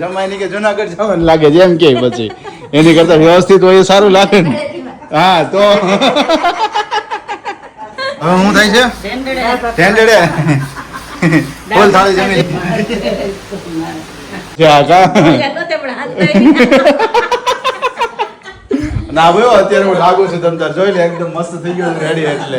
જમાઈ ની કે જુનાગઢ જવાનું લાગે છે એમ કે પછી એની કરતા વ્યવસ્થિત હોય સારું લાગે ને. હા તો હવે હું થાય છે ટેન્ડડે ફૂલ થાળી જમી ના ભાઈ અત્યારે હું લાગુ છું તમ તાર જોઈ લે એકદમ મસ્ત થઈ ગયો રેડી એટલે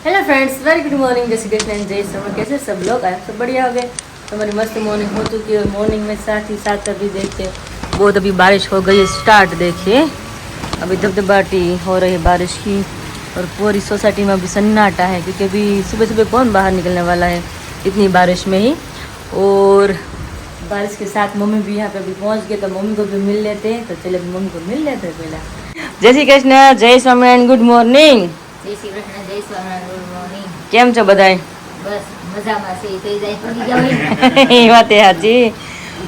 hello friends very good morning जय श्री कृष्ण जय श्री कैसे सब लोग आए सब बढ़िया हो गए तो हमारी मस्त मॉर्निंग हो चुकी है। मॉर्निंग में 7 अभी देखिए बहुत अभी बारिश हो गई है स्टार्ट। देखिए अभी धबधबाटी हो रही है बारिश की और पूरी सोसाइटी में अभी सन्नाटा है क्योंकि अभी सुबह सुबह कौन बाहर निकलने वाला है इतनी बारिश में ही। और बारिश के साथ मम्मी भी यहाँ पे अभी पहुँच गए तो मम्मी को भी मिल लेते हैं। तो चले मम्मी को मिल लेते हैं पहला। जय श्री कृष्ण जय स्वामीनारायण गुड मॉर्निंग। જય શ્રી કૃષ્ણ જય સ્વામિનારાયણ ગુડ મોર્નિંગ। કેમ છો બધાય? બસ મજામાં છે થઈ જાય પડી જાવ એ વાત એ સાચી।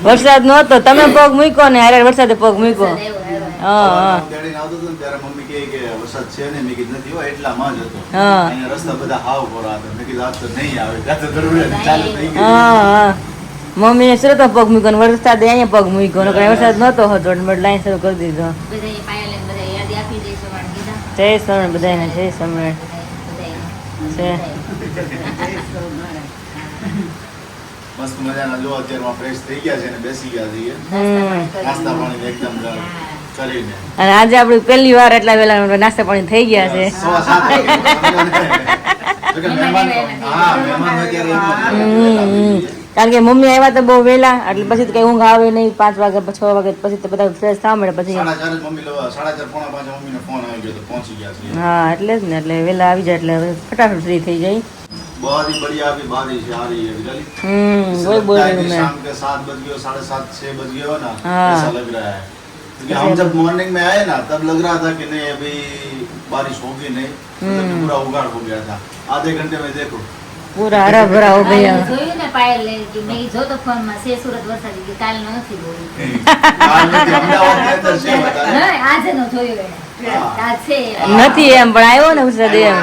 વરસાદ નહોતો તમે પગ મૂક્યો ને હારે વરસાદે પગ મૂક્યો। હા હા તેડીને આવતો હતો ને ત્યારે મમ્મી કહે કે વરસાદ છે ને મેં કીધું નથી હોય એટલામાં જ હતો હા અહીંયા રસ્તા બધા હાવ કોરા હતા મેં કીધું આજ તો નહીં આવે ત્યાં તો જરૂર ચાલુ થઈ ગઈ હા હા મમ્મીને સુરત પગ મૂક્યો ને વરસાદે અહીંયા પગ મૂક્યો ને વરસાદ નહોતો હતો એટલે લાઈન શરૂ કરી દીધો। બધાય પાયલ ને બધા યાદ આપી દે સ્વામી કીધા જય સ્વામિનારાયણ બધાને જય સ્વામિનારાયણ છે। મસ્ત મજાના જો અત્યારમાં ફ્રેશ થઈ ગયા છે ને બેસી ગયા છીએ નાસ્તા પાણી એકદમ કરીને અને આજે આપણી પહેલી વાર એટલા વેલા નાસ્તા પાણી થઈ ગયા છે। 7:15 મહેમાન હા મહેમાન અત્યારે કારણ કે મમ્મી આવ્યા તો બહુ વહેલા એટલે પછી તો કઈ ઊંઘ આવે નહીં 5 વાગે 6 વાગે પછી તો બધા ફ્રેશ થવા મળે પછી 4:30 મમ્મી 4:30 પોણા 5 મમ્મીનો ફોન આવી ગયો તો પહોંચી ગયા છે। હા એટલે જ ને એટલે વહેલા આવી જાય એટલે ફટાફટ ફ્રી થઈ જાય। बहुत ही बढ़िया अभी बारिश आ रही है बिजली वही बोल रही हूँ मैं। शाम के 7 बज गए 7:30 6 बज गए हो ना हाँ। ऐसा लग रहा है क्योंकि हम जब मॉर्निंग में आए ना तब लग रहा था कि नहीं अभी बारिश होगी नहीं मतलब कि पूरा उगाड़ हो गया था। आधे घंटे में देखो पूरा हरा भरा हो गया। જોયું ને પાયલ ને કે મેં જોતો ફોન માં છે સુરત વરસાદ કે કાલ નો નથી બોલી आज में अहमदाबाद के अंदर से बता रहे ના આજે નો જોયો આજ છે નથી એમ પણ આવ્યો ને વરસાદ એમ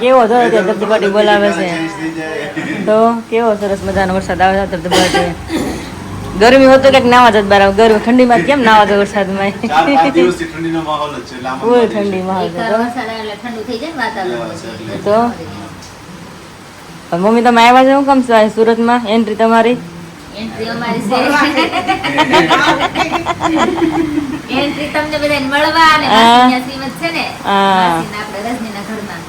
કેવો થયો તે ધબધબાટી બોલાવે છે તો કેવો સરસ મજાનો વરસાદ આવે છે ધબધબાટી। ગરમી હોતો કે નાવા જ બાર ગરમી ઠંડીમાં કેમ નાવા તો વરસાદમાં 4-5 દિવસથી ઠંડીનો માહોલ જ છે લાંબા ફૂલ ઠંડી માહોલ છે તો વરસાદ આવે એટલે ઠંડુ થઈ જાય ને વાતાવરણ તો મમ્મી તમે આવ્યા છો શું કામ છો સુરતમાં એન્ટ્રી તમારી એન્ટ્રી અમારી છે એન્ટ્રી તમને બધાને મળવા અને માસીના શ્રીમત છે ને માસીના આપણે રજનીના ઘરમાં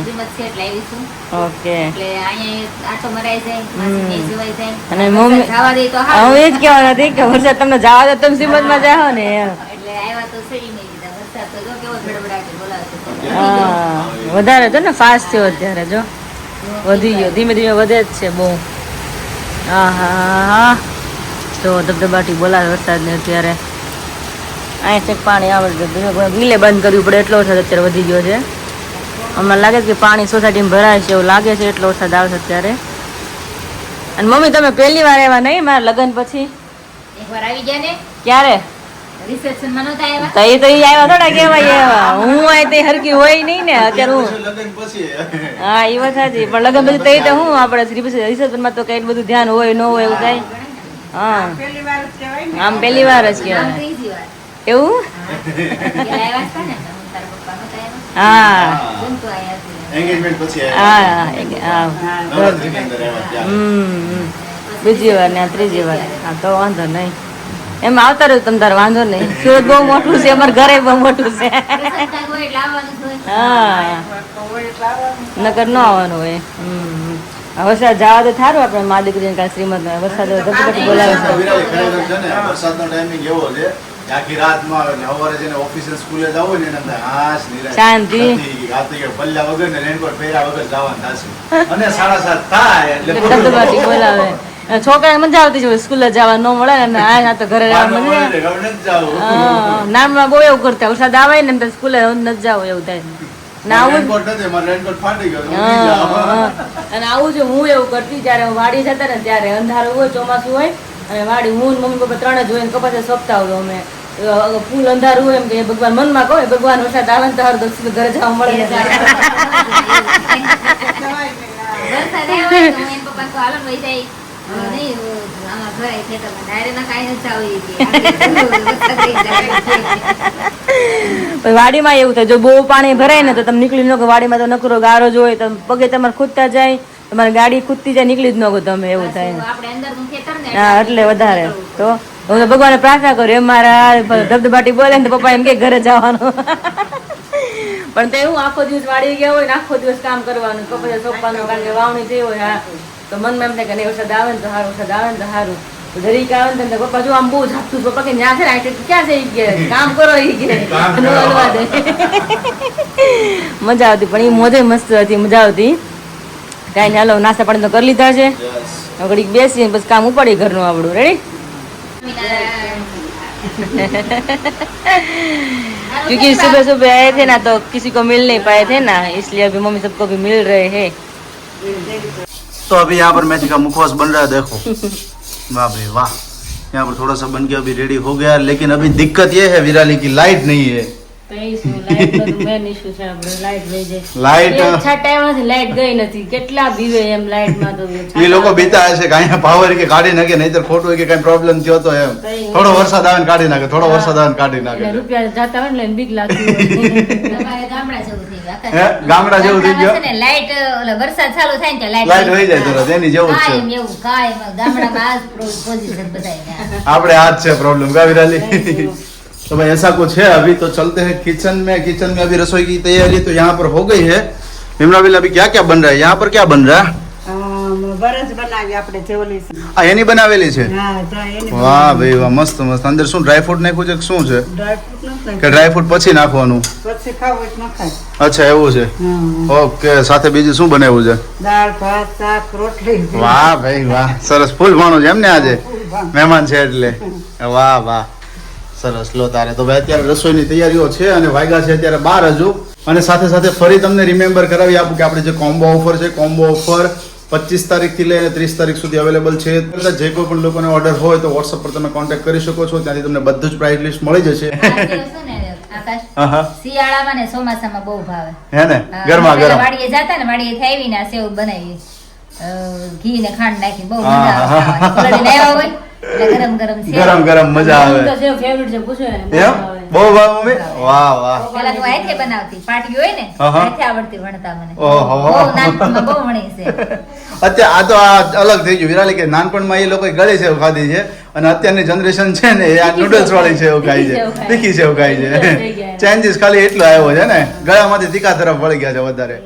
શ્રીમત છે એટલે આવીશું ઓકે એટલે અહીંયા આટો મરાઈ જાય માસીને જોવાઈ જાય અને મમ્મી ખાવા દે તો હું એ જ કહેવા નથી કે વરસાદ તમને જવા દે તમે શ્રીમતમાં જાઓ ને એમ એટલે આવ્યા તો સહી નહીં દીધા વરસાદ તો જો કેવો ધડબડાટી બોલાવે હા વધારે તો ને ફાસ્ટ થયો અત્યારે જો વધી ગયો ધીમે ધીમે વધે જ છે બહુ। હા હા હા તો ધબધબાટી બોલાવે વરસાદને અત્યારે અહીં છે પાણી આવે ગીલે બંધ કરવું પડે એટલો વરસાદ અત્યારે વધી ગયો છે। હમણાં લાગે છે કે પાણી સોસાયટીમાં ભરાય છે એવું લાગે છે એટલો વરસાદ આવે છે અત્યારે। અને મમ્મી તમે પહેલી વાર આવ્યા નહીં મારા લગ્ન પછી એકવાર આવી ગયા ને ક્યારે રિસેપ્શન માં નહોતા આવ્યા તો એ આવ્યા થોડા કેવાય એવા હું આ તે હરકી હોય નહીં ને અત્યારે હું લગન પછી હા એ વાત સાચી પણ લગ્ન પછી તો હું આપણે રિસેપ્શનમાં તો કઈ બધું ધ્યાન હોય ન હોય એવું થાય। હા આમ પહેલી વાર જ કહેવાય ત્રીજી વાર એવું પેલા આવ્યા હતા ને હું તારા પપ્પા નહોતા આવ્યા હા જમતો આવ્યા હતા એન્ગેજમેન્ટ પછી હા નવરાત્રીની અંદર આવ્યા ત્યારે બીજી વાર ને આ ત્રીજી વાર હા તો વાંધો નહીં એમ આવતા રહ્યું તમ તારે વાંધો નહીં સુરત બહુ મોટું છે અમારે ઘરે બહુ મોટું છે પ્રસંગ હોય એટલે આવવાનું જ હોય હા નકર ન આવવાનું હોય વરસાદ જવા તો થારું આપણે મા દીકરીને કાલ શ્રીમદ વરસાદ ધબધબાટી બોલાવે છે ખરેખર છે ને વરસાદનો ટાઈમિંગ એવો છે કે આખી રાતમાં આવે ને સવારે જેને ઓફિસે સ્કૂલે જવું હોય ને એના અંદર હાશ નિરાશ શાંતિ રાતે પલ્લા વગર ને રેનકોટ પહેર્યા વગર જવાનું થશે અને 7:30 થાય એટલે ધબધબાટી બોલાવે છોકરાને મજા આવતી હોય સ્કૂલે જવા ન મળે ને આ તો ઘરે રહેવા મજા નાનમાં બહુ એવું કરતા વરસાદ આવે ને એમ તો સ્કૂલે નથી જાવ એવું થાય અને આવું અને આવું છે હું એવું કરતી જયારે વાડી જતા ને ત્યારે અંધારું હોય ચોમાસું હોય અને વાડી હું મમ્મી પપ્પા ત્રણ જ હોય ને કપાસ સોંપતા હોય અમે ફૂલ અંધારું હોય એમ કે ભગવાન મનમાં કહો ભગવાન વરસાદ આવે ને તો હારું તો ઘરે જવા મળે વરસાદ આવ્યો હોય તો એના પપ્પા તો હાલો ને વહી જાય. નહીં, આમાં ઘરે ખેતરમાં ડાયરેક્ટ ના કાંઈ નથી આવું કે વરસાદ થઈ જાય. પણ વાડીમાં એવું થાય જો બહુ પાણી ભરાય ને તો તમે નીકળી ન શકો. વાડીમાં તો નકરો ગારો જ હોય તો પગે તમારે ખૂદતા જાય, તમારી ગાડી ખૂદતી જાય, નીકળી જ ન શકો તમે, એવું થાય. આપણે અંદરનું ખેતર ને હા એટલે વધારે તો હું તો ભગવાને પ્રાર્થના કરું એમ મારા ધબધબાટી બોલે ને તો પપ્પા એમ કે ઘરે જવાનું. પણ તો એવું આખો દિવસ વાડી ગયા હોય ને આખો દિવસ કામ કરવાનું, કપડા સોંપવાનું, કારણ કે વાવણી થઈ હોય. હા તો મનમાં એમ થાય કે નહીં વરસાદ આવે ને તો સારું, વરસાદ આવે ને તો સારું. જરીક આવે ને તો પપ્પા જો આમ બહુ ઝાપતું, પપ્પા કે ન્યા છે ને ક્યાં છે ઈ કે કામ કરો ઈ કે નો હલવા દે. મજા આવતી પણ એ મોજે મસ્ત હતી, મજા આવતી. કાંઈ નહીં, હાલો નાસ્તા પાણી તો કરી લીધા છે, ઘડીક બેસી બસ કામ ઉપાડી ઘરનું આપણું. રેડી? क्योंकि सुबह सुबह आए थे ना तो किसी को मिल नहीं पाए थे ना, इसलिए अभी मम्मी सबको भी मिल रहे हैं. तो अभी यहाँ पर मेथी का मुखवास बन रहा है, देखो वाह भाई वाह. यहाँ पर थोड़ा सा बन गया, अभी रेडी हो गया. लेकिन अभी दिक्कत ये है विराली की लाइट नहीं है. લાઈટ ગઈ નથી, કેટલા બીવે એમ લાઈટમાં તો એ લોકો બીતા હશે કે અહીંયા પાવર કે કાઢી નાખે, નહીતર ખોટું કે કઈ પ્રોબ્લેમ થયો તો એમ થોડો વરસાદ આવે ને કાઢી નાખે, થોડો વરસાદ આવે ને કાઢી નાખે. રૂપિયા જતા હોય ને બીક લાગતી હોય. તમારે ગામડા જેવું થઈ ગયું. હે ગામડા જેવું થઈ ગયું. છે ને લાઈટ વરસાદ ચાલુ થાય ને લાઈટ વહી જાય તરત, એની જેવું જ છે. કાયમ એવું કાયમ ગામડામાં આ પોઝિશન બધાય. આપણે आज છે प्रॉब्लम का विराली. तो भाई ऐसा कुछ है. अभी तो चलते हैं किचन में. किचन में अभी रसोई की तैयारी तो यहाँ पर हो गई है. विमला बिल अभी क्या क्या बन रहा है यहाँ पर? क्या बन रहा है? બરજ બનાવી આપણે જેવલી છે. આ એની બનાવેલી છે? હા તો એની વાહ ભાઈ વાહ, મસ્ત મસ્ત. અંદર શું ડ્રાયફ્રૂટ નાખ્યું છે કે શું છે? ડ્રાયફ્રૂટ નથી કે ડ્રાયફ્રૂટ પછી નાખવાનું? પછી ખાવું એટલે ન ખાય. અચ્છા એવું છે. હા. ઓકે, સાથે બીજું શું બનાવ્યું છે? દાળ ભાત શાક રોટલી. વાહ ભાઈ વાહ, સરસ. ફૂલ ભાણું છે એમ ને આજે? મહેમાન છે એટલે. વાહ વાહ, સરસ. લો તારે તો ભાઈ અત્યારે રસોઈની તૈયારીઓ છે અને વાગ્યા છે અત્યારે 12 હજુ. અને સાથે સાથે ફરી તમને રિમેમ્બર કરાવી આપું કે આપણે જે કોમ્બો ઓફર છે, કોમ્બો ઓફર 25 તારીખથી લઈને 30 તારીખ સુધી અવેલેબલ છે. જે કોઈ પણ લોકોને ઓર્ડર હોય તો વોટ્સઅપ પર તમે કોન્ટેક્ટ કરી શકો છો, ત્યાંથી તમને બધું જ પ્રાઇસ લિસ્ટ મળી જશે. શિયાળામાં ને ચોમાસામાં બહુ ભાવે. હે ને? ગરમા ગરમ વાડીએ જતા ને વાડીએ થી આવીને આ સેવ બનાવીએ, ઘી ને ખાંડ નાખી બહુ મજા આવે ખાવાની. પલળીને આવ્યા હોય એટલે ગરમ ગરમ સેવ. ગરમ ગરમ મજા આવે. ફેવરિટ છે, પૂછો ને. એમ બહુ ભાવ મમ્મી. વાહ વાહ. પેલા તો હાથે બનાવતી, પાટી હોય ને હાથે આવડતી વણતા મને. ઓહો. બહુ નાનપણમાં બહુ વણી છે. અત્યારે આ તો આ અલગ થઈ ગયું વિરાલી, કે નાનપણમાં એ લોકો ગળી સેવ ખાધી છે અને અત્યારની જનરેશન છે ને એ આ નૂડલ્સ વાળી સેવ ખાય છે, તીખી સેવ ખાય છે. ચેન્જીસ ખાલી એટલો આવ્યો છે ને, ગળામાંથી તીખા તરફ વળી ગયા છે વધારે.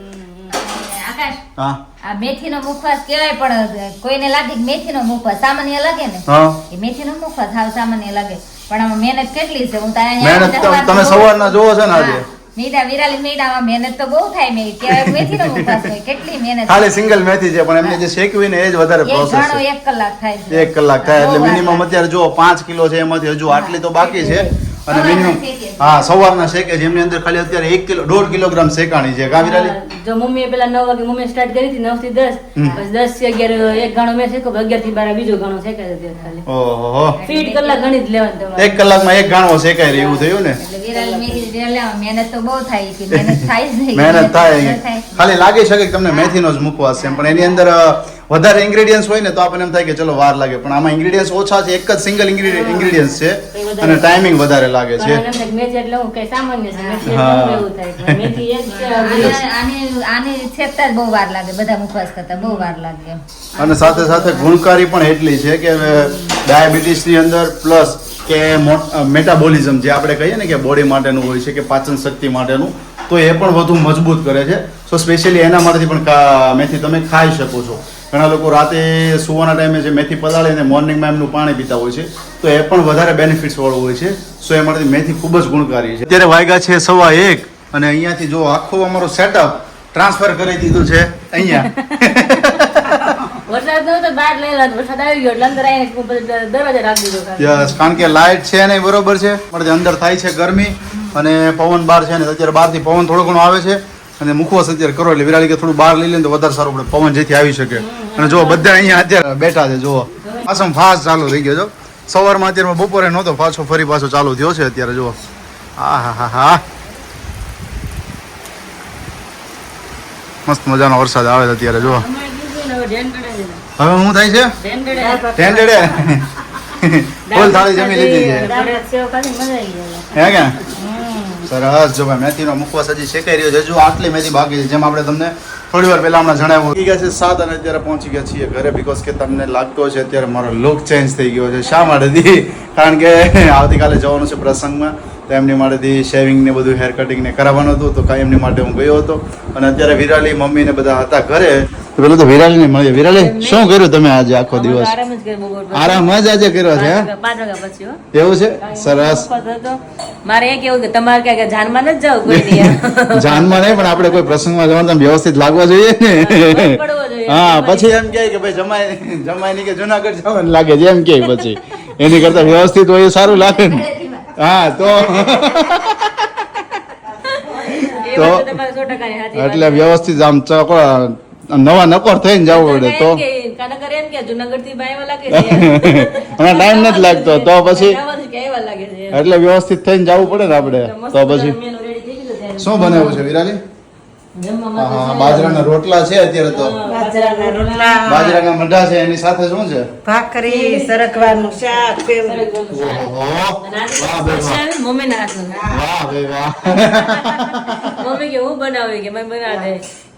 આકાશ, હા આ મેથીનો મુખવાસ કહેવાય પણ કોઈને લાગે કે મેથીનો મુખવાસ સામાન્ય લાગે ને, હા એ મેથીનો મુખવાસ હાવ સામાન્ય લાગે, પણ આમાં મહેનત કેટલી છે. હું તો મહેનત તમે સવારના જોવો છો ને આજે મીઠા વિરાલી મીઠામાં મહેનત તો બહુ થાય. મેં કહેવાય મેથીનો મુખવાસ હોય, કેટલી મહેનત. ખાલી સિંગલ મેથી છે પણ એમને જે શેકવી ને એ જ વધારે એક પ્રોસેસ ઘણો છે. 1 કલાક થાય છે. 1 કલાક થાય એટલે મિનિમમ અત્યારે જો 5 કિલો છે એમાંથી હજુ આટલી તો બાકી છે. અને મિનિમમ હા સવારના શેકે છે, એમની અંદર ખાલી અત્યારે 1 કિલો 1.5 કિલોગ્રામ શેકાણી છે. કા વિરાલી? જો મમ્મીએ પેલા 9 વાગે મમ્મી સ્ટાર્ટ કરી હતી 9 થી 10, પછી 10 થી 11 એક ગાણો મેં શેકો, 11 થી 12 બીજો ગાણો શેકાય છે ખાલી. ઓહો, ફીટ કલાક ગણી જ લેવાનું તમારે. 1 કલાકમાં એક ગાણો શેકાય રહે એવું થયું ને. એટલે વિરાલી મેથી મહેનત તો બહુ થાય છે. મહેનત થાય જ નહીં. મહેનત થાય. ખાલી લાગી શકે કે તમને મેથીનો જ મુખવાસ છે પણ એની અંદર વધારે ઇન્ગ્રેડિયન્ટ્સ હોય ને તો આપણને એમ થાય કે ચલો વાર લાગે, પણ આમાં ઇન્ગ્રેડિયન્ટ્સ ઓછા છે, એક જ સિંગલ ઇન્ગ્રેડિયન્ટ્સ છે અને ટાઈમિંગ વધારે લાગે છે. મેથી એટલે હું કઈ સામાન્ય છે, મેથી એટલે એવું થાય કે મેથી એક આની છેકતા જ બહુ વાર લાગે, બધા મુખવાસ કરતા બહુ વાર લાગે એમ. અને સાથે સાથે ગુણકારી પણ એટલી છે કે ડાયાબિટીસ ની અંદર પ્લસ કે મેટાબોલિઝમ જે આપણે કહીએ ને કે બોડી માટેનું હોય છે કે પાચન શક્તિ માટેનું, તો એ પણ વધુ મજબૂત કરે છે. સો સ્પેશિયલી એના માટેથી પણ મેથી તમે ખાઈ શકો છો. ઘણા લોકો રાતે સુવાના ટાઈમે જે મેથી પલાળીને મોર્નિંગમાં એમનું પાણી પીતા હોય છે, તો એ પણ વધારે બેનિફિટ્સ વાળું હોય છે. સો એ માટે મેથી ખૂબ જ ગુણકારી છે. અત્યારે વાગ્યા છે 1:15 અને અહીંયાથી જો આખું અમારું સેટઅપ ટ્રાન્સફર કરી દીધું છે અહીંયા. વરસાદ નહોતો બહાર લઈ રહ્યો, વરસાદ આવી ગયો એટલે અંદર આવીને દરવાજા રાખી દીધો ખાલી. યસ, કારણ કે લાઇટ છે ને બરોબર છે, પણ અંદર થાય છે ગરમી અને પવન બહાર છે ને અત્યારે બહારથી પવન થોડો ઘણો આવે છે અને મુખવાસ અત્યારે કરો એટલે વિરાળી કે થોડું બહાર લઈ લે તો વધારે સારું પડે, પવન જેથી આવી શકે. અને જો બધા અહીંયા અત્યારે બેઠા છે, જુઓ મોસમ ફાસ્ટ ચાલુ થઈ ગયો છો સવારમાં અત્યારે બપોરે નહોતો, પાછો ફરી પાછો ચાલુ થયો છે અત્યારે. જુઓ, હા હા હા હા, મસ્ત મજાનો વરસાદ આવે છે અત્યારે. જુઓ હવે શું થાય છે, ટેન્ડેડે ફૂલ થાળી જમી લીધી છે. હે કે સરસ. જો ભાઈ મેથીનો મુખવાસ હજી શેકાઈ રહ્યો છે. હજુ આટલી મેથી બાકી છે, જેમ આપણે તમને થોડી વાર પહેલા હમણાં જણાવ્યું. થઈ ગયા છે 7 અને અત્યારે પહોંચી ગયા છીએ ઘરે. બીકોઝ કે તમને લાગતો છે અત્યારે મારો લુક ચેન્જ થઈ ગયો છે. શા માટેથી? કારણ કે આવતીકાલે જવાનું છે પ્રસંગમાં, તો એમની માટેથી શેવિંગ ને બધું હેર કટિંગ ને કરાવવાનું હતું, તો કાંઈ એમની માટે હું ગયો હતો. અને અત્યારે વિરાલી મમ્મી ને બધા હતા ઘરે. તો પેલું તો વિરાલી ને મળીએ. વિરાલી, શું કર્યું તમે આજે આખો દિવસ? આરામ જ આજે કર્યો છે. 5 વાગ્યા પછી હો. એવું છે? સરસ. મારે એ કેવું કે તમારે ક્યાંક જાનમાં નથી જવું કોઈ દી. જાનમાં નહીં, પણ આપણે કોઈ પ્રસંગમાં જવાનું વ્યવસ્થિત લાગવા જોઈએ ને. પડવો જોઈએ. હા, પછી એમ કહે કે ભાઈ જમાય નહીં કે જુનાગઢ જવાનું લાગે છે એમ કે, પછી એની કરતા વ્યવસ્થિત હોય એ સારું લાગે ને. હા, તો એ વાત તો તમારી 100% ની સાચી વાત. એટલે વ્યવસ્થિત આમ નવા નકોર થઈને જવું પડે તો. કાનકર એમ કે જુનાગઢ થી ભાઈ લાગે છે. અને ટાઈમ નથી લાગતો તો પછી જવાનું કે એવા લાગે છે. એટલે વ્યવસ્થિત થઈને જવું પડે ને આપણે. તો પછી શું બનાવ્યું છે વિરાલી? હા, બાજરાના રોટલા છે અત્યારે તો. બાજરાના રોટલા, બાજરાના મઢા છે, એની સાથે શું છે? ભાખરી, સરગવાનું શાક, પેવરું. ઓહો, વાહ ભાઈ વાહ. મમ્મી ના હાથનું. વાહ ભાઈ વાહ. મમ્મી કે હું બનાવી કે મમ્મી બનાવે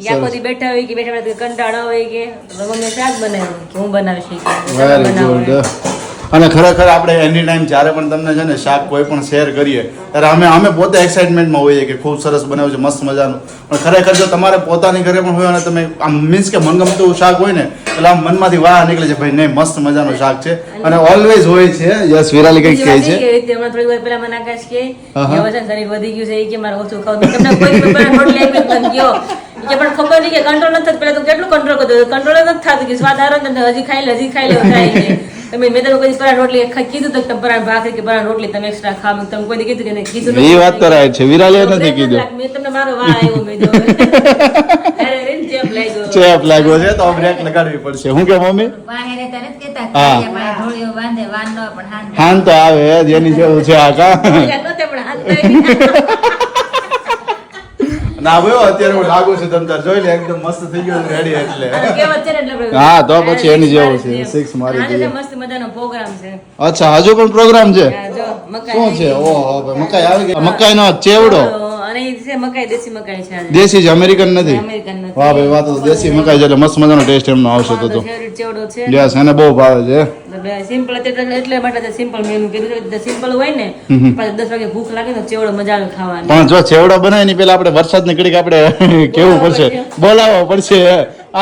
કે આખો દી બેઠા હોય કે બેઠા બેઠા કંટાળો હોય કે મમ્મી શાક બનાવ્યું કે હું બનાવીશ કે વેરી ગુડ. અને ખરેખર આપણે એની ટાઈમ જ્યારે પણ તમને છે ને શાક કોઈ પણ શેર કરીએ ત્યારે અમે પોતે એક્સાઇટમેન્ટમાં હોઈએ કે ખૂબ સરસ બનાવ્યું છે, મસ્ત મજાનું. પણ ખરેખર જો તમારે પોતાની ઘરે પણ હોય અને તમે આમ મીન્સ કે મનગમતું શાક હોય ને એટલે આમ મનમાંથી વાહ નીકળે છે, ભાઈ નહીં મસ્ત મજાનું શાક છે. અને ઓલવેઝ હોય છે. યસ, વિરાલી કંઈક કહે છે. હમણાં થોડી વાર પહેલા મને આકાશ કે વજન શરીર વધી ગયું છે એ કે મારે ઓછું ખાવું. તમને કોઈ રોટલી આપી તમે ગયો કે પણ ખબર નહીં કે કંટ્રોલ નથી થતું. પેલા તો કેટલું કંટ્રોલ કરતો, કંટ્રોલ નથી થતું કે સ્વાદ આરો ને હજી ખાઈ લે થાય છે. તમે મેં તો કોઈ પરાઠ રોટલી કીધું તો તમે પરાઠ ભાખરી કે પરાઠ રોટલી તમે એક્સ્ટ્રા ખાવ, તમે કોઈ કીધું કે નહીં કીધું. એ વાત તો રાઈટ છે, વિરાલીએ નથી કીધું. મેં તમને મારો વાહ આવ્યો મેં જો અરે રે ચેપ લાગ્યો. ચેપ લાગ્યો છે તો બ્રેક લગાડવી પડશે. હું કે મમ્મી? વાહેરે તને જ કહેતા હા. કે મારે ઢોળીઓ બાંધે વાન ન પણ હાંધે. હાન તો આવે જ, એની જેવું છે આ કા. પણ હાથ ના ભાઈ અત્યારે હું લાગુ છું તમ તાર જોઈ લે, એકદમ મસ્ત થઈ ગયો રેડી. એટલે કેવત છે ને એટલે આપણે હા, તો પછી એની જેવું છે. 6 મારી આજે દઈએ. મસ્ત મજાનો પ્રોગ્રામ છે. અચ્છા, હજુ પણ પ્રોગ્રામ છે? આ જો મકાઈ શું છે? ઓહો ભાઈ, મકાઈ આવી ગઈ. મકાઈનો ચેવડો અને એ છે મકાઈ, દેશી મકાઈ છે આજે. દેશી છે, અમેરિકન નથી. અમેરિકન નથી. વાહ ભાઈ વાહ, તો દેશી મકાઈ છે એટલે મસ્ત મજાનો ટેસ્ટ એમનો આવશે તો. ફેવરિટ ચેવડો છે. યસ, એને બહુ ભાવે છે. સિમ્પલ એટલે માટે સિમ્પલ મેનુ કીધું છે. સિમ્પલ હોય ને પાછું 10 વાગે ભૂખ લાગે તો ચેવડો મજા આવે ખાવાની. પણ જો ચેવડો બનાવે એની પેલા આપણે વરસાદ ની ઘડીક આપણે કેવું પડશે, બોલાવવો પડશે,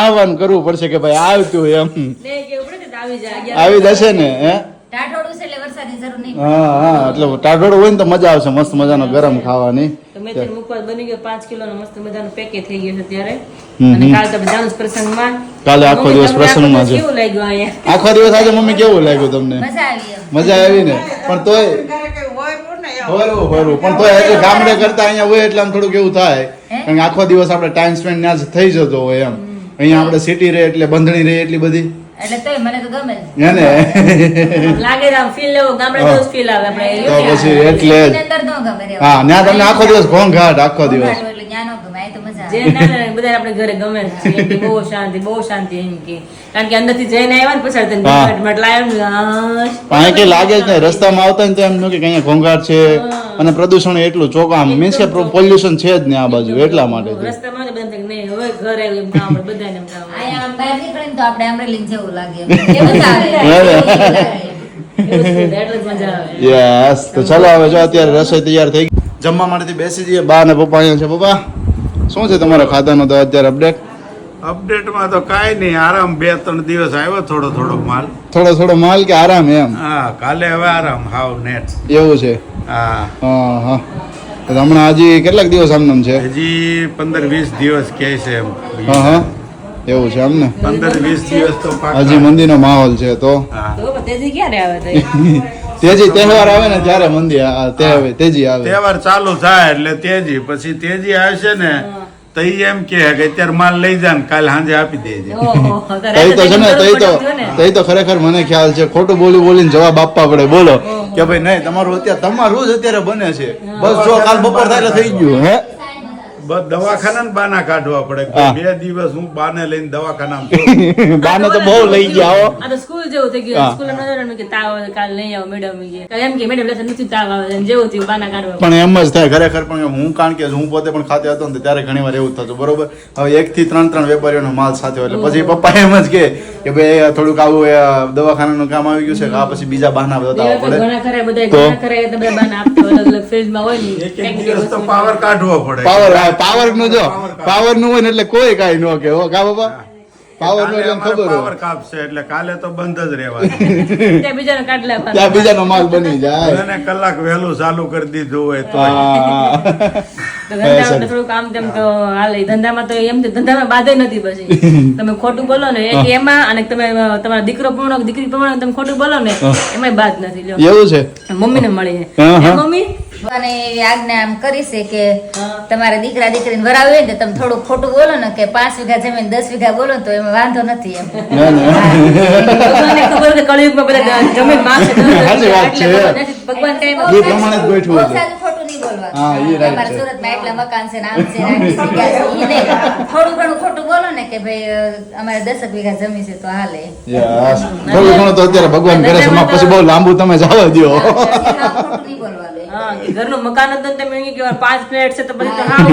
આહવાન કરવું પડશે કે ભાઈ આવતું એમ. ને કેવું પડે ને તો આવી જાય. આવી જશે ને હે. ટાઢોળું છે એટલે વરસાદની જરૂર નહીં. હા, એટલે ટાઢોળું હોય ને તો મજા આવશે મસ્ત મજાનો ગરમ ખાવાની. તો મેં તેનું મુખવાસ બની ગયો 5 કિલોનો મસ્ત મજાનો પેકેજ થઈ ગયો છે ત્યારે. હમ. અને કાલ તો આપણે જાણું જ પ્રસંગમાં. કાલે આખો મમ્મી, દિવસ તમને આખો પ્રસંગમાં દિવસ છે. કેવું લાગ્યું અહીંયા? આખો દિવસ આજે મમ્મી કેવું લાગ્યું તમને? મજા આવી એમ. મજા આવી ને? પણ તોય ઘરે કઈ હોય પણ ને એવું. હોરું પણ તોય એટલે ગામડે કરતા અહીંયા હોય એટલે આમ થોડું કેવું થાય. કારણ કે આખો દિવસ આપણે ટાઈમ સ્પેન્ડ ત્યાં જ થઈ જતો હોય એમ. અહીંયા આપણે સિટી રહે એટલે બંધણી રહે એટલી બધી એટલે તોય મને તો ગમે જ. હે ને. આમ લાગે છે, આમ feel લેવો, ગામડે જેવું જ feel આવે આપણે. તો પછી એટલે જ. એની અંદર ન ગમે રહેવું. હા, ત્યાં તમને આખો દિવસ ઘોંઘાટ આખો દિવસ. ઘોંઘાટ હોય એટલે ન્યા ન ગમે. આ તો મજા જે આવે. ના ના બધા આપણે ઘરે ગમે જ છે કે બહુ શાંતિ એમ કે. કારણ કે અંદરથી જઈને આવ્યા ને પછી તને હા. ઘોંઘાટ લાવ્યો ને હાશ. પણ અહીં કઈ લાગે જ નહીં, રસ્તામાં આવતા ને તો એમ ન કે અહીંયા ઘોંઘાટ છે અને પ્રદૂષણ એટલું ચોખ્ખા મીન્સ કે પોલ્યુશન છે જ ને આ બાજુ એટલા માટે. રસ્તામાં તો બધા થાય કે નહીં હવે ઘરે એમ કામ આપણે બધાને એમ કામ. અહીંયા આમ બહાર નીકળે ને તો આપણે અમરેલી જેવું લાગે એમ. એ મજા આવે. એવું જ છે, એટલે જ મજા આવે. યસ, તો ચાલો હવે જો અત્યારે રસોઈ તૈયાર થઈ ગઈ. જમવા માટેથી બેસી જઈએ. બા ને પપ્પા અહીંયા છે. પપ્પા શું છે તમારા ખાતાનો તો અત્યારે અપડેટ? અપડેટમાં તો કાંઈ નહીં, આરામ 2-3 દિવસ આવ્યો થોડો માલ. થોડો માલ કે આરામ એમ? હા, કાલે હવે આરામ હાવ નેટ. એવું છે? હા, હા હા. તો હમણાં હજી કેટલાક દિવસ આમનામ છે? હજી 15-20 દિવસ કહે છે એમ. હા હા, એવું છે એમ ને? 15-20 દિવસ તો પાક્કા. હજી મંદિરનો માહોલ છે તો. હા. તો તેજી ક્યારે આવે તો તેજી તહેવાર આવે ને ત્યારે મંદિર તેજી આવે. તહેવાર ચાલુ થાય એટલે તેજી, પછી તેજી આવશે ને તો ઈ એમ કે અત્યારે માલ લઈ જા ને કાલે સાંજે આપી દેજે. ઓહો, તઈ તો છે ને તઈ તો થયું ને. તઈ તો ખરેખર મને ખ્યાલ છે ખોટું બોલીને જવાબ આપવા પડે બોલો કે ભાઈ નહીં તમારું જ અત્યારે બને છે બસ જો કાલ બપોર થાય એટલે થઈ ગયું હે બસ દવાખાના બાના કાઢવા પડે. હા. 2 દિવસ હું બાને લઈને દવાખાનામાં બાને તો બહુ લઈ ગયા હો આ તો સ્કૂલ જેવું થઈ ગયું હા. સ્કૂલ એમ નજર કે તાવ આવે કાલ નહીં આવો મેડમ એમ કે મેડમ લેસન નથી તાવ આવે એમ જેવું થયું બાના કાઢવા પણ એમ જ થાય ખરેખર પણ હું કારણ કે હું પોતે પણ ખાતે હતો ને ત્યારે ઘણી વાર એવું થતું બરોબર હવે 1 થી 3 વેપારીઓનો માલ સાથે હોય એટલે પછી પપ્પા એમ જ કે ભાઈ થોડુંક આવું દવાખાનાનું કામ આવી ગયું છે કે આ પછી બીજા બહાના બતાવવા પડે ઘણા ખરા બધા તો? ઘણા ખરા એટલે બધા બાના આપતા હોય, અલગ અલગ ફિલ્ડમાં હોય ને એક કંઈક ને દિવસ તો કંઈક પાવર કાઢવો પડે. પાવર નું જો પાવર નું હોય ને એટલે કોઈ કાઈ ન કે હો કા બાપા પાવર નું કાલે એટલે અમારે ખબર પાવર હોય કાપશે એટલે કાલે તો બંધ જ રહેવાનું. ત્યાં બીજાને કાઢ લેવાનું. ત્યાં બીજાનો માલ બની જાય અને કલાક વહેલું ચાલુ કરી દીધું હોય તો હા. તો ધંધામાં થોડુંક આમ તેમ તો હાલે ધંધામાં તો એમ ધંધામાં બાધે નથી પછી તમે ખોટું બોલો ને એક એમાં અને તમે તમારા દીકરો પ્રમાણે દીકરી પ્રમાણે તમે ખોટું બોલો ને એમાંય બાદ નથી લ્યો એવું છે મમ્મીને મળી હા, હે હા. મમ્મી ભગવાને એવી આજ્ઞા આમ કરી છે કે તમારા દીકરા દીકરીને વરાવે ને તમે થોડું ખોટું બોલો ને કે 5 વીઘા જમીન 10 વીઘા બોલો ને તો એમાં વાંધો નથી એમ. ના ના ભગવાનને ખબર છે કળિયુગમાં બધા જમીન માંગશે સાચી વાત છે. ભગવાન કઈ એ પ્રમાણે જ ગોઠવું બહુ છે સારું ખોટું નહીં બોલવાનું. હા, એ right તમારા છે. સુરતમાં એટલા મકાન છે ને આમ છે ને આટલી જગ્યા છે, ઈ નહીં. થોડું ઘણું ખોટું બોલો ને કે ભાઈ અમારે 10 વીઘા જમીન છે તો હાલે. યસ થોડું ઘણું તો અત્યારે ભગવાન કરે છે એમાં પછી બહુ લાંબુ તમે જવા દો હા, ખોટું નહીં બોલવાનું. હા કે ઘરનું મકાન જ નથી તમે એમ કે 5 ફ્લેટ છે તો પછી તો હાવ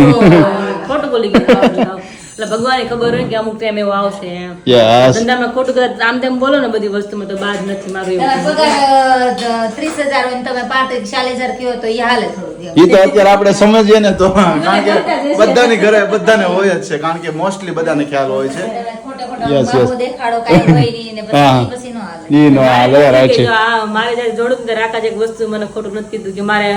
ખોટું બોલી ગયા એટલે ભગવાનને ખબર હોય કે અમુક ટાઈમ એવો આવશે એમ યસ ધંધામાં ખોટું કદાચ આમ તેમ બોલો ને બધી વસ્તુમાં તો બાદ નથી મારું તમારો એવું પગાર 30,000 હોય ને તમે 35,000 કયો તો ઈ હાલે થોડું એમ. ઈ તો અત્યારે આપણે સમજીએ ને તો કારણ કે બધાની ઘરે બધાને હોય જ છે કારણ કે મોસ્ટલી બધાને ખ્યાલ હોય છે તમે ખોટે ખોટો Yes, બાબો yes. દેખાડો કાંઈ હોય નહીં ને હા. પછી નો હાલે. ઈ નો હાલે રાઈટ છે જો આ મારે જયારે જોડું ને રાકા એક વસ્તુ મને ખોટું નથી કીધું કે મારે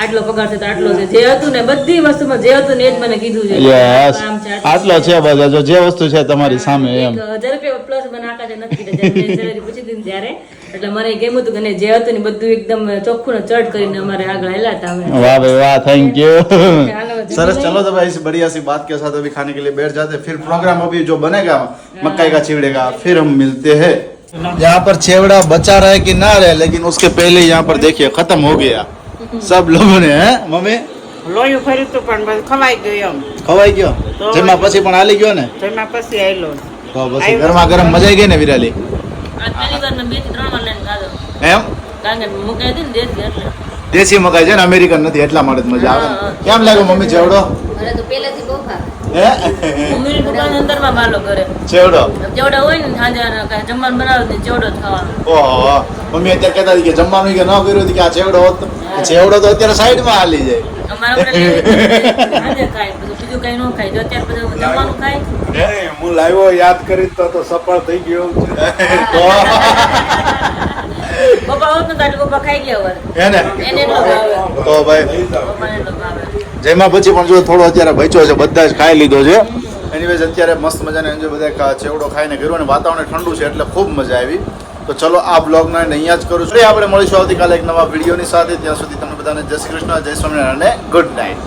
આટલો પગાર છે તો આટલો છે જે હતું ને બધી વસ્તુમાં જે હતું ને એ જ મને કીધું છે યસ આમ છે, આટલો છે બધા જો જે વસ્તુ છે તમારી સામે એમ 1000 રૂપિયા પ્લસ મને આકાશે નથી કીધા જ્યારે મેં salary પૂછી હતી ને ત્યારે એટલે મને ગમ્યું હતું કે નહીં, જે હતું ને બધું એકદમ ચોખ્ખું ને ચડ કરીને અમારે આગળ હેલા હતા અમે. वाह भाई वाह थैंक यू हालो, सरस चलो तो भाई इस बढ़िया सी बात के साथ अभी खाने के लिए बैठ जाते हैं फिर प्रोग्राम अभी जो बनेगा मक्का का चिवड़े का फिर हम मिलते हैं यहाँ पर चेवड़ा बचा रहे कि ना रहे लेकिन उसके पहले यहाँ पर देखिए खत्म हो गया सब लोगों ने हैं मम्मी લોયું ફર્યું તું પણ બધું ખવાઈ ગયું એમ ખવાઈ ગયો જેમાં પછી પણ હાલી ગયો ને તેમાં પછી આવેલો તો પછી ગરમા ગરમ મજા આવી ગઈ ને વિરાલી આ પહેલી વાર મેં 2 થી 3 વાર લઈને ખાધો એમ કારણ કે મુકાઈ હતી ને દેશી એટલે દેશી મકાઈ છે ને અમેરિકન નથી એટલા માટે જ મજા આવે હા, હા. કેમ લાગ્યો મમ્મી ચેવડો મને તો પહેલેથી બહુ ભાવે. હે મમ્મીની દુકાન અંદરમાં બાલો કરે ચેવડો જેવડા હોય ને સાંજે કાંઈ જમવાનું બનાવે ને જેવડો જ ખાવાનો ઓહો મમ્મી અત્યારે કહેતા હતી કે જમવાનું કે ન કર્યું હતું કે આ ચેવડો હોત તો ચેવડો તો અત્યારે સાઈડમાં હાલી જાય અમારા આપણે સાંજે ખાય બધું બીજું કઈ ન ખાય જો અત્યારે બધું જમવાનું ખાય હું લાવ્યો યાદ કરી તો સફળ થઈ ગયો એવું છે. પપ્પા હોત ને તો આટલું પપ્પા ખાઈ ગયા હોત હે ને એને એટલો ભાવે તો ભાઈ પપ્પાને એટલો ભાવે જેમાં પછી પણ જો થોડો અત્યારે બચ્યો છે બધા જ ખાઈ લીધો છે એનીવેઝ અત્યારે મસ્ત મજાને એન્જોય બધા ચેવડો ખાઈને કર્યો અને વાતાવરણ ઠંડુ છે એટલે ખૂબ મજા આવી તો ચલો આ બ્લોગને અહીંયા જ કરું છું આપણે મળીશું આવતીકાલે એક નવા વિડીયોની સાથે ત્યાં સુધી તમને બધાને જય શ્રી કૃષ્ણ જય સ્વામિનારાયણ અને ગુડ નાઇટ